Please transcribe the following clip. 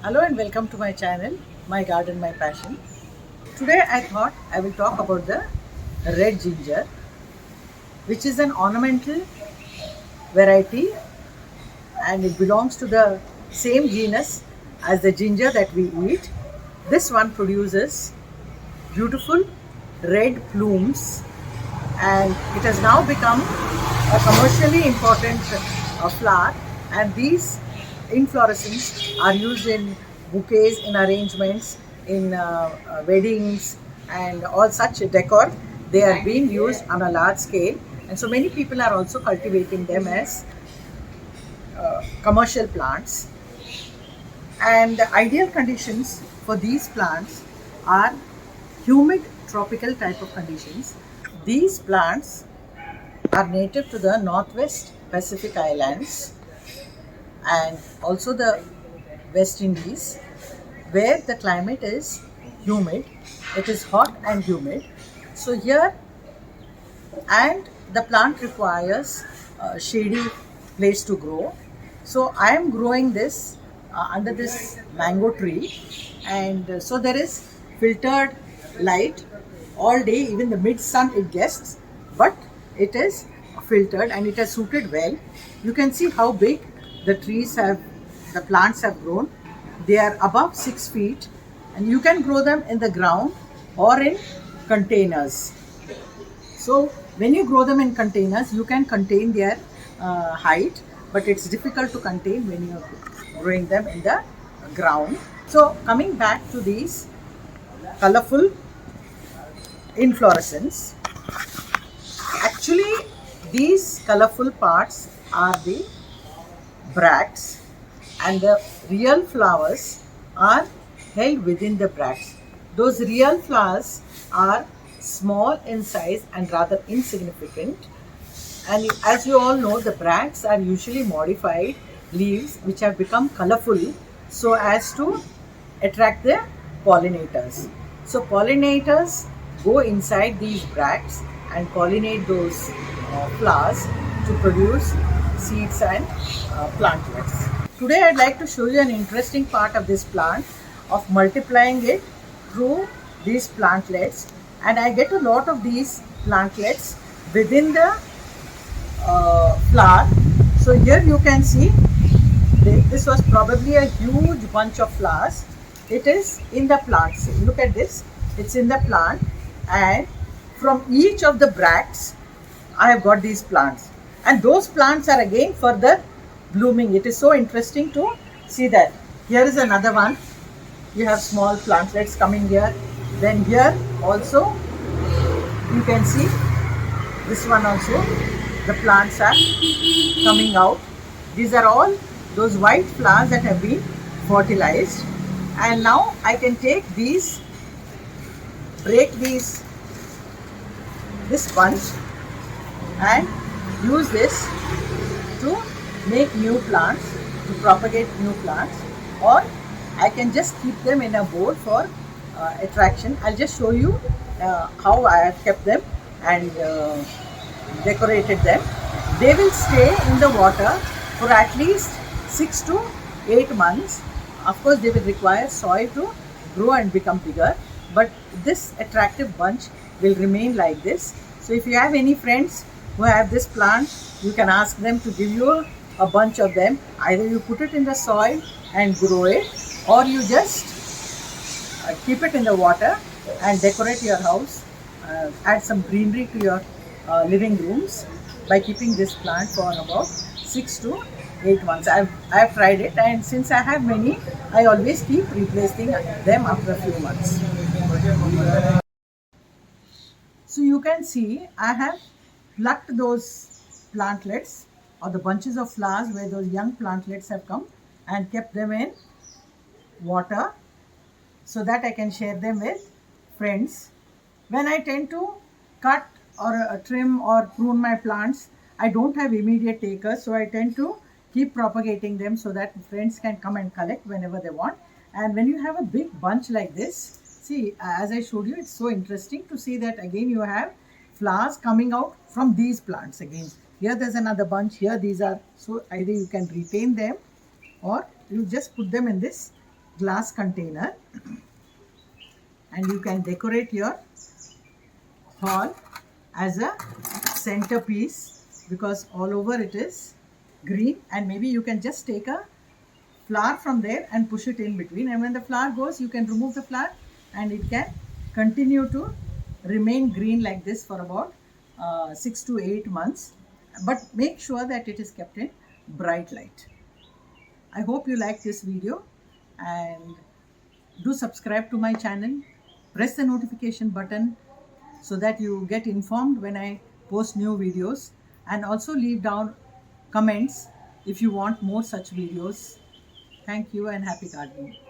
Hello and welcome to my channel, My Garden, My Passion. Today I thought I will talk about the red ginger, which is an ornamental variety and it belongs to the same genus as the ginger that we eat. This one produces beautiful red plumes and it has now become a commercially important flower, and these inflorescence are used in bouquets, in arrangements, in weddings and all such decor. They are being used on a large scale, and so many people are also cultivating them as commercial plants. And the ideal conditions for these plants are humid tropical type of conditions. These plants are native to the Northwest Pacific Islands and also the West Indies, where the climate is humid. It is hot and humid. So here, and the plant requires a shady place to grow. So I am growing this under this mango tree, and so there is filtered light all day, even the mid sun it gets, but it is filtered and it has suited well. You can see how big the trees have, the plants have grown. They are above 6 feet, and you can grow them in the ground or in containers. So when you grow them in containers, you can contain their height, but it's difficult to contain when you are growing them in the ground. So coming back to these colorful inflorescence, actually these colorful parts are the bracts, and the real flowers are held within the bracts. Those real flowers are small in size and rather insignificant. And as you all know, the bracts are usually modified leaves which have become colorful so as to attract the pollinators. So pollinators go inside these bracts and pollinate those flowers to produce seeds and plantlets. Today I'd like to show you an interesting part of this plant, of multiplying it through these plantlets, and I get a lot of these plantlets within the flower. So here you can see this was probably a huge bunch of flowers. It is in the plant. So look at this, it's in the plant, and from each of the bracts I have got these plants, and those plants are again further blooming. It is so interesting to see that. Here is another one. You have small plantlets coming here. Then here also you can see this one also. The plants are coming out. These are all those white flowers that have been fertilized. And now I can take these, break this bunch and use this to make new plants, to propagate new plants, or I can just keep them in a bowl for attraction. I'll just show you how I have kept them and decorated them. They will stay in the water for at least 6 to 8 months. Of course, they will require soil to grow and become bigger, but this attractive bunch will remain like this. So if you have any friends who have this plant, you can ask them to give you a bunch of them. Either you put it in the soil and grow it, or you just keep it in the water and decorate your house, add some greenery to your living rooms by keeping this plant for about 6 to 8 months. I've tried it, and since I have many, I always keep replacing them after a few months. So you can see I have plucked those plantlets or the bunches of flowers where those young plantlets have come and kept them in water so that I can share them with friends. When I tend to cut or trim or prune my plants, I don't have immediate takers, so I tend to keep propagating them so that friends can come and collect whenever they want. And when you have a big bunch like this, see, as I showed you, it's so interesting to see that again you have flowers coming out from these plants again. Here there's another bunch, here these are, so either you can retain them or you just put them in this glass container, and you can decorate your hall as a centerpiece, because all over it is green, and maybe you can just take a flower from there and push it in between, and when the flower goes you can remove the flower and it can continue to remain green like this for about 6 to 8 months, but make sure that it is kept in bright light. I hope you like this video, and do subscribe to my channel, press the notification button so that you get informed when I post new videos, and also leave down comments if you want more such videos. Thank you and happy gardening.